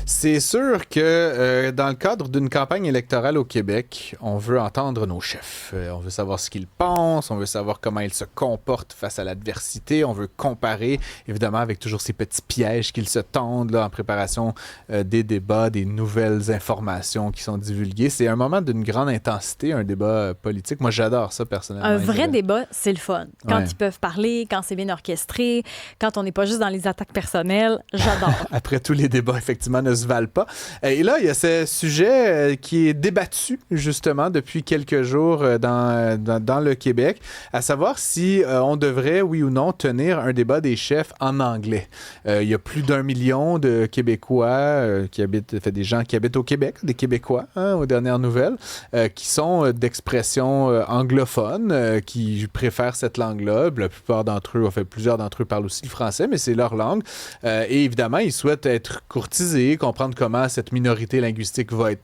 C'est sûr que dans le cadre d'une campagne électorale au Québec, on veut entendre nos chefs. On veut savoir ce qu'ils pensent, on veut savoir comment ils se comportent face à l'adversité, on veut comparer, évidemment, avec toujours ces petits pièges qu'ils se tendent là, en préparation des débats, des nouvelles informations qui sont divulguées. C'est un moment d'une grande intensité, un débat politique. Moi, j'adore ça personnellement. Un vrai débat, c'est le fun. Quand Ouais. ils peuvent parler, quand c'est bien orchestré, quand on n'est pas juste dans les attaques personnelles, j'adore. Après tous les débats, effectivement, ne se valent pas. Et là, il y a ce sujet qui est débattu, justement, depuis quelques jours dans le Québec, à savoir si on devrait, oui ou non, tenir un débat des chefs en anglais. Il y a plus d'1 million de Québécois qui habitent, fait des gens qui habitent au Québec, des Québécois, hein, aux dernières nouvelles, qui sont d'expression anglophone, qui préfèrent cette langue-là. La plupart d'entre eux, enfin, plusieurs d'entre eux parlent aussi le français, mais c'est leur langue. Et évidemment, ils souhaitent être courtisés, comprendre comment cette minorité linguistique va être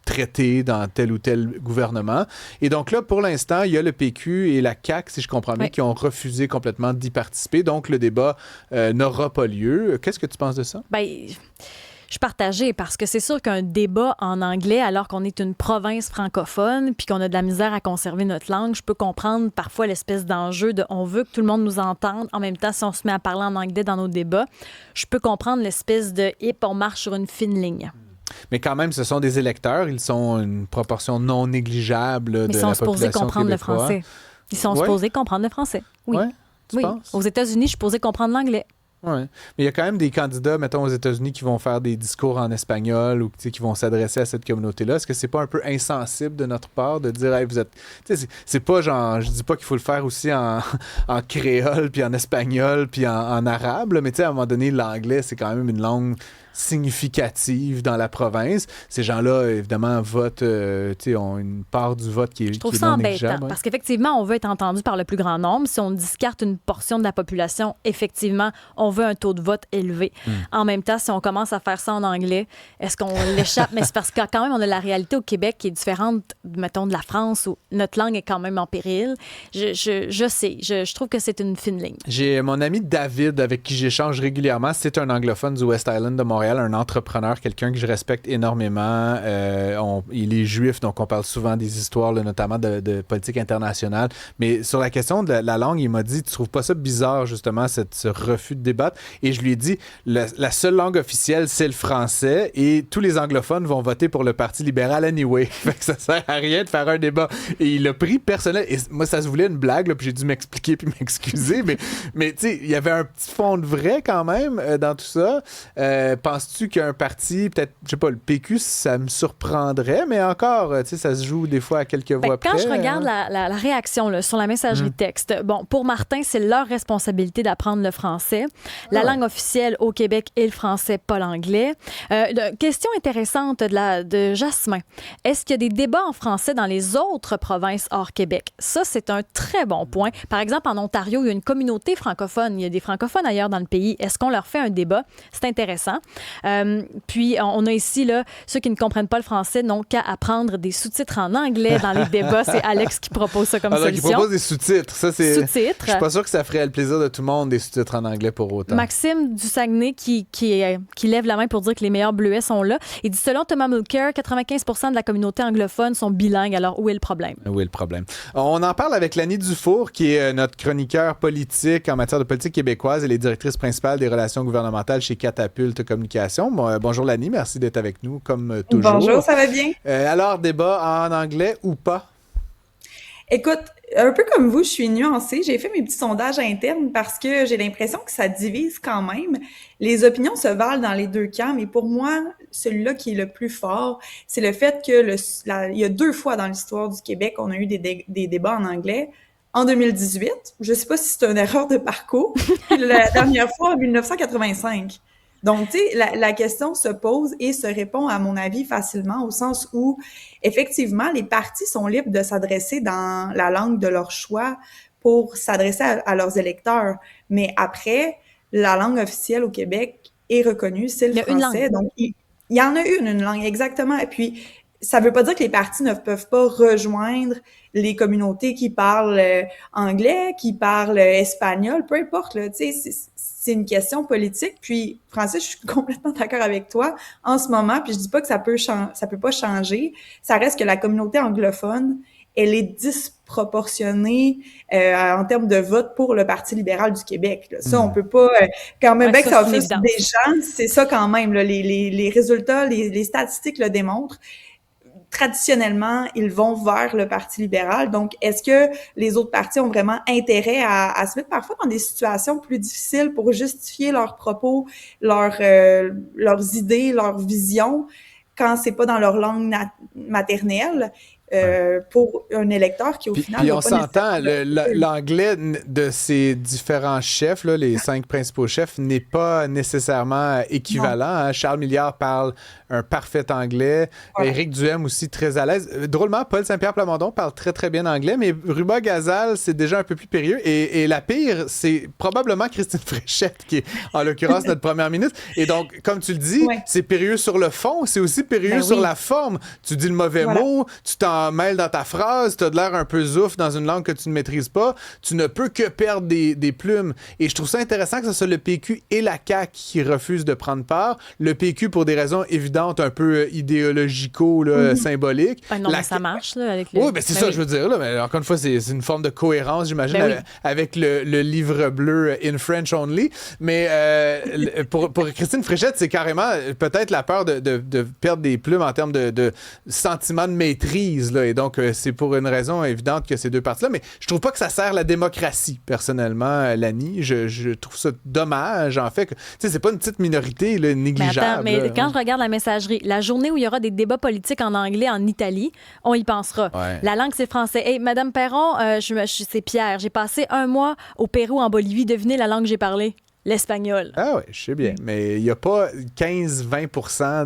traitée dans tel ou tel gouvernement. Et donc là, pour l'instant, il y a le PQ et la CAQ, si je comprends bien, Oui. qui ont refusé complètement d'y participer. Donc, le débat n'aura pas lieu. Qu'est-ce que tu penses de ça? Ben, je suis partagée parce que c'est sûr qu'un débat en anglais, alors qu'on est une province francophone puis qu'on a de la misère à conserver notre langue, je peux comprendre parfois l'espèce d'enjeu de on veut que tout le monde nous entende. En même temps, si on se met à parler en anglais dans nos débats, je peux comprendre l'espèce de hip, on marche sur une fine ligne. Mais quand même, ce sont des électeurs. Ils sont une proportion non négligeable Mais de ils sont la supposés population comprendre le québécoise. français. Ils sont Ouais. supposés comprendre le français. Oui. Ouais, tu Oui. penses? Aux États-Unis, je suis supposée comprendre l'anglais. Ouais. Mais il y a quand même des candidats, mettons, aux États-Unis, qui vont faire des discours en espagnol ou tu sais, qui vont s'adresser à cette communauté-là. Est-ce que c'est pas un peu insensible de notre part de dire, hey, vous êtes. Tu sais, c'est pas genre. Je dis pas qu'il faut le faire aussi en, en créole, puis en espagnol, puis en arabe, là, mais tu sais, à un moment donné, l'anglais, c'est quand même une langue significative dans la province. Ces gens-là, évidemment, votent, tu sais, ont une part du vote qui est, Je trouve qui est ça non embêtant négligeable. Ouais. parce qu'effectivement, on veut être entendu par le plus grand nombre. Si on discarte une portion de la population, effectivement, on veut un taux de vote élevé. En même temps, si on commence à faire ça en anglais, est-ce qu'on l'échappe? Mais c'est parce que quand même, on a la réalité au Québec qui est différente, mettons, de la France où notre langue est quand même en péril. Je sais, je trouve que c'est une fine ligne. J'ai mon ami David, avec qui j'échange régulièrement. C'est un anglophone du West Island de Montréal, un entrepreneur, quelqu'un que je respecte énormément. Il est juif, donc on parle souvent des histoires, là, notamment de politique internationale. Mais sur la question de la langue, il m'a dit, tu trouves pas ça bizarre, justement, ce refus de débattre? Et je lui ai dit, la seule langue officielle, c'est le français, et tous les anglophones vont voter pour le Parti libéral anyway. Fait que ça sert à rien de faire un débat. Et il a pris personnel. Et moi, ça se voulait une blague, là, puis j'ai dû m'expliquer puis m'excuser. Mais tu sais, il y avait un petit fond de vrai quand même dans tout ça. Penses-tu qu'un parti, peut-être, je sais pas, le PQ, ça me surprendrait, mais encore, tu sais, ça se joue des fois à quelques voix près. Quand je regarde la réaction là, sur la messagerie texte, bon, pour Martin, c'est leur responsabilité d'apprendre le français. La langue officielle au Québec est le français, pas l'anglais. Question intéressante de Jasmin. Est-ce qu'il y a des débats en français dans les autres provinces hors Québec? Ça, c'est un très bon point. Par exemple, en Ontario, il y a une communauté francophone. Il y a des francophones ailleurs dans le pays. Est-ce qu'on leur fait un débat? C'est intéressant. Puis, on a ici, là, ceux qui ne comprennent pas le français n'ont qu'à apprendre des sous-titres en anglais dans les débats. C'est Alex qui propose ça comme Alors, solution. il propose des sous-titres. Ça, c'est. Sous-titres. Je suis pas sûr que ça ferait le plaisir de tout le monde, des sous-titres en anglais pour autant. Maxime du Saguenay qui lève la main pour dire que les meilleurs bleuets sont là. Il dit, selon Thomas Mulcair, 95% de la communauté anglophone sont bilingues. Alors, où est le problème? Où est le problème? On en parle avec Lani Dufour, qui est notre chroniqueur politique en matière de politique québécoise. Elle est directrice principale des relations gouvernementales chez Catapulte Communication. Bonjour Lani, merci d'être avec nous, comme toujours. Bonjour, ça va bien? Alors, débat en anglais ou pas? Écoute, un peu comme vous, je suis nuancée. J'ai fait mes petits sondages internes parce que j'ai l'impression que ça divise quand même. Les opinions se valent dans les deux camps, mais pour moi, celui-là qui est le plus fort, c'est le fait que il y a 2 fois dans l'histoire du Québec, on a eu des débats en anglais. En 2018, je sais pas si c'est une erreur de parcours, puis la dernière fois en 1985. Donc, tu sais, la question se pose et se répond, à mon avis, facilement, au sens où, effectivement, les partis sont libres de s'adresser dans la langue de leur choix pour s'adresser à leurs électeurs. Mais après, la langue officielle au Québec est reconnue, c'est le Il y a une français. langue. Donc, il y en a une langue, exactement. Et puis, ça veut pas dire que les partis ne peuvent pas rejoindre les communautés qui parlent anglais, qui parlent espagnol, peu importe, là, tu sais, c'est une question politique. Puis, Francis, je suis complètement d'accord avec toi. En ce moment, puis je dis pas que ça peut pas changer, ça reste que la communauté anglophone, elle est disproportionnée en termes de vote pour le Parti libéral du Québec. Là. Ça, on peut pas... quand même, bien que ça offre des gens, c'est ça quand même. Là, les résultats, les statistiques le démontrent. Traditionnellement, ils vont vers le Parti libéral. Donc, est-ce que les autres partis ont vraiment intérêt à se mettre parfois dans des situations plus difficiles pour justifier leurs propos, leurs idées, leurs visions, quand c'est pas dans leur langue maternelle? Pour un électeur qui, au final... Puis on s'entend, l'anglais de ces différents chefs, là, les 5 principaux chefs, n'est pas nécessairement équivalent. Hein. Charles Milliard parle un parfait anglais. Voilà. Éric Duhem aussi très à l'aise. Drôlement, Paul Saint-Pierre Plamondon parle très, très bien anglais, mais Ruba Gazal, c'est déjà un peu plus périlleux. Et la pire, c'est probablement Christine Fréchette, qui est, en l'occurrence, notre première ministre. Et donc, comme tu le dis, c'est périlleux sur le fond, c'est aussi périlleux sur la forme. Tu dis le mauvais mot, tu t'en mêles dans ta phrase, tu as de l'air un peu zouf dans une langue que tu ne maîtrises pas, tu ne peux que perdre des plumes. Et je trouve ça intéressant que ce soit le PQ et la CAQ qui refusent de prendre part. Le PQ pour des raisons évidentes, un peu idéologico-symboliques. Non, mais ça marche, là, avec le... Oui, ben c'est ça, je veux dire. Là, mais encore une fois, c'est une forme de cohérence, j'imagine, avec le livre bleu In French Only. Mais pour Christine Fréchette, c'est carrément peut-être la peur de perdre des plumes en termes de sentiment de maîtrise. Là, et donc, c'est pour une raison évidente que ces deux partis-là. Mais je trouve pas que ça sert la démocratie, personnellement, Lani. Je trouve ça dommage, en fait. Tu sais, c'est pas une petite minorité là, négligeable. Mais quand je regarde la messagerie, la journée où il y aura des débats politiques en anglais en Italie, on y pensera. La langue, c'est français. Hey, Madame Perron, c'est Pierre. J'ai passé 1 mois au Pérou, en Bolivie. Devinez la langue que j'ai parlé? L'espagnol. Ah oui, je sais bien. Mais il n'y a pas 15-20%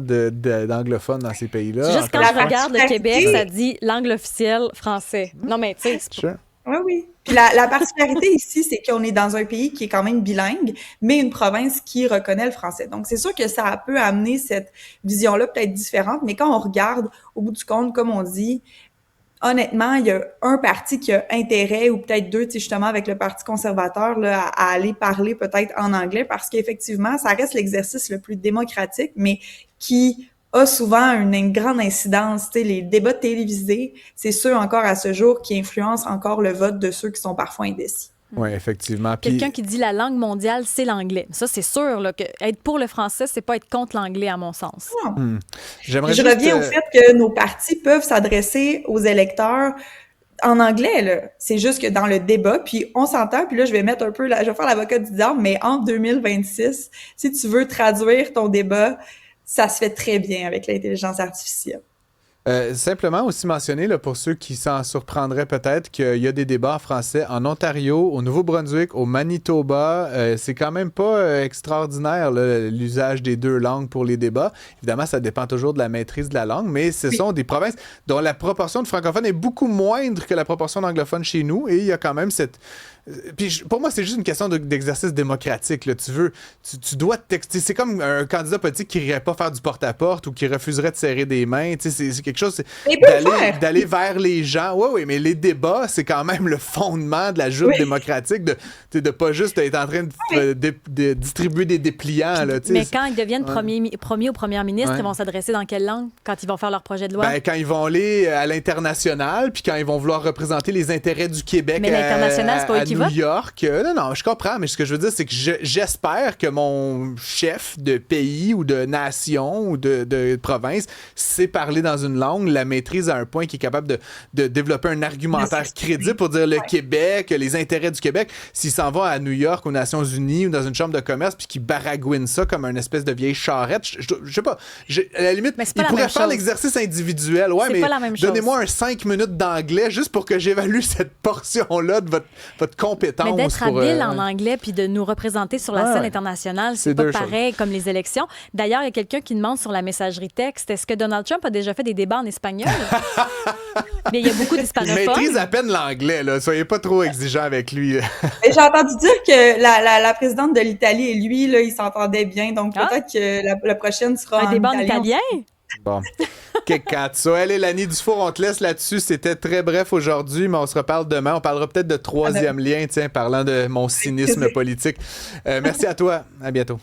d'anglophones dans ces pays-là. Juste quand je regarde le Québec, ça dit langue officielle français. Non, mais tu sais, c'est pas... Oui. Puis la particularité ici, c'est qu'on est dans un pays qui est quand même bilingue, mais une province qui reconnaît le français. Donc, c'est sûr que ça peut amener cette vision-là peut-être différente, mais quand on regarde, au bout du compte, comme on dit, honnêtement, il y a un parti qui a intérêt, ou peut-être deux, justement, avec le Parti conservateur, là, à aller parler peut-être en anglais, parce qu'effectivement, ça reste l'exercice le plus démocratique, mais qui a souvent une grande incidence. Tu sais, les débats télévisés, c'est ceux encore à ce jour qui influencent encore le vote de ceux qui sont parfois indécis. Oui, effectivement. Quelqu'un qui dit la langue mondiale, c'est l'anglais. Ça, c'est sûr là, que être pour le français, c'est pas être contre l'anglais, à mon sens. Je reviens au fait que nos partis peuvent s'adresser aux électeurs en anglais, là. C'est juste que dans le débat, puis on s'entend, puis là, je vais mettre un peu, je vais faire l'avocat du diable, mais en 2026, si tu veux traduire ton débat, ça se fait très bien avec l'intelligence artificielle. Simplement aussi mentionner, là, pour ceux qui s'en surprendraient peut-être, qu'il y a des débats en français en Ontario, au Nouveau-Brunswick, au Manitoba. C'est quand même pas extraordinaire, là, l'usage des 2 langues pour les débats. Évidemment, ça dépend toujours de la maîtrise de la langue, mais ce sont des provinces dont la proportion de francophones est beaucoup moindre que la proportion d'anglophones chez nous, et il y a quand même cette... Puis pour moi, c'est juste une question d'exercice démocratique. Là. Tu dois texter. C'est comme un candidat politique qui n'irait pas faire du porte-à-porte ou qui refuserait de serrer des mains. C'est quelque chose d'aller vers les gens. Oui, mais les débats, c'est quand même le fondement de la joute démocratique de pas juste être en train de distribuer des dépliants. Là, mais quand ils deviennent premier ou première ministre, ils vont s'adresser dans quelle langue quand ils vont faire leur projet de loi? Ben, quand ils vont aller à l'international, puis quand ils vont vouloir représenter les intérêts du Québec. Mais l'international, c'est pas équivalent. New York. Non, je comprends, mais ce que je veux dire, c'est que j'espère que mon chef de pays ou de nation ou de province sait parler dans une langue, la maîtrise à un point qui est capable de développer un argumentaire crédible pour dire le Québec, les intérêts du Québec. S'il s'en va à New York, aux Nations Unies ou dans une chambre de commerce puis qu'il baragouine ça comme une espèce de vieille charrette, je sais pas. À la limite, il pourrait faire l'exercice individuel. Ouais, mais donnez-moi un 5 minutes d'anglais juste pour que j'évalue cette portion-là de votre compétence. Mais d'être habile en anglais puis de nous représenter sur la scène internationale, c'est pas pareil comme les élections. D'ailleurs, il y a quelqu'un qui demande sur la messagerie texte, est-ce que Donald Trump a déjà fait des débats en espagnol? Mais il y a beaucoup d'hispanophones. Il maîtrise à peine l'anglais, là. Soyez pas trop exigeants avec lui. J'ai entendu dire que la présidente de l'Italie et lui, là, ils s'entendaient bien. Donc peut-être que la prochaine sera un débat en italien. Bon. Kekatsu. Allez, Lani Dufour, on te laisse là-dessus. C'était très bref aujourd'hui, mais on se reparle demain. On parlera peut-être de troisième lien, tiens, parlant de mon cynisme politique. Merci à toi. À bientôt.